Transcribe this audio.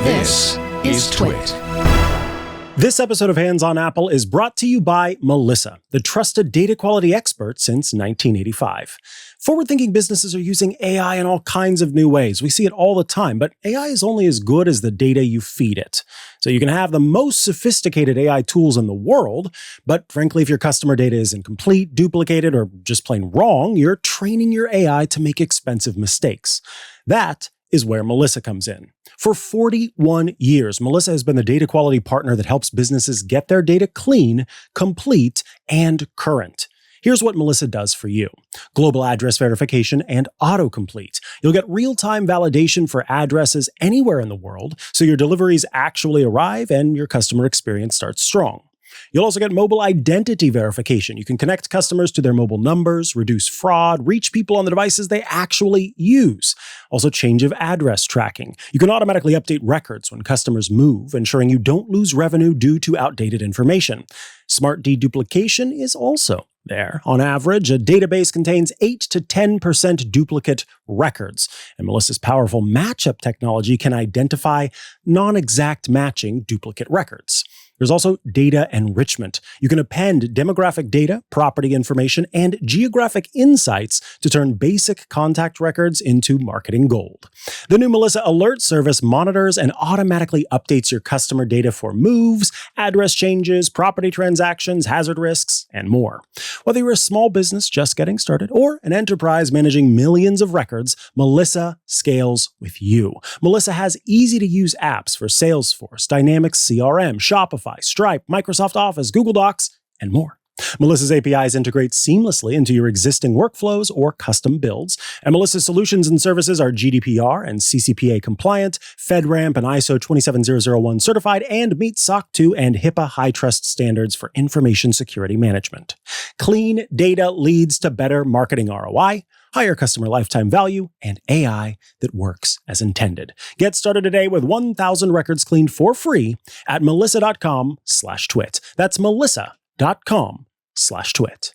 This is Twit. This episode of Hands on Apple is brought to you by Melissa, the trusted data quality expert since 1985. Forward-thinking businesses are using AI in all kinds of new ways. We see it all the time, but AI is only as good as the data you feed it. So you can have the most sophisticated AI tools in the world, but frankly, if your customer data is incomplete, duplicated, or just plain wrong, you're training your AI to make expensive mistakes. That is where Melissa comes in. For 41 years, Melissa has been the data quality partner that helps businesses get their data clean, complete, and current. Here's what Melissa does for you. Global address verification and autocomplete. You'll get real-time validation for addresses anywhere in the world, so your deliveries actually arrive and your customer experience starts strong. You'll also get mobile identity verification. You can connect customers to their mobile numbers, reduce fraud, reach people on the devices they actually use. Also, change of address tracking. You can automatically update records when customers move, ensuring you don't lose revenue due to outdated information. Smart deduplication is also there. On average, a database contains 8 to 10% duplicate records, and Melissa's powerful matchup technology can identify non-exact matching duplicate records. There's also data enrichment. You can append demographic data, property information, and geographic insights to turn basic contact records into marketing gold. The new Melissa Alert service monitors and automatically updates your customer data for moves, address changes, property transactions, hazard risks, and more. Whether you're a small business just getting started or an enterprise managing millions of records, Melissa scales with you. Melissa has easy-to-use apps for Salesforce, Dynamics CRM, Shopify, Stripe, Microsoft Office, Google Docs, and more. Melissa's APIs integrate seamlessly into your existing workflows or custom builds, and Melissa's solutions and services are GDPR and CCPA compliant, FedRAMP and ISO 27001 certified, and meet SOC 2 and HIPAA high-trust standards for information security management. Clean data leads to better marketing ROI, higher customer lifetime value, and AI that works as intended. Get started today with 1,000 records cleaned for free at melissa.com/twit. That's melissa.com/twit.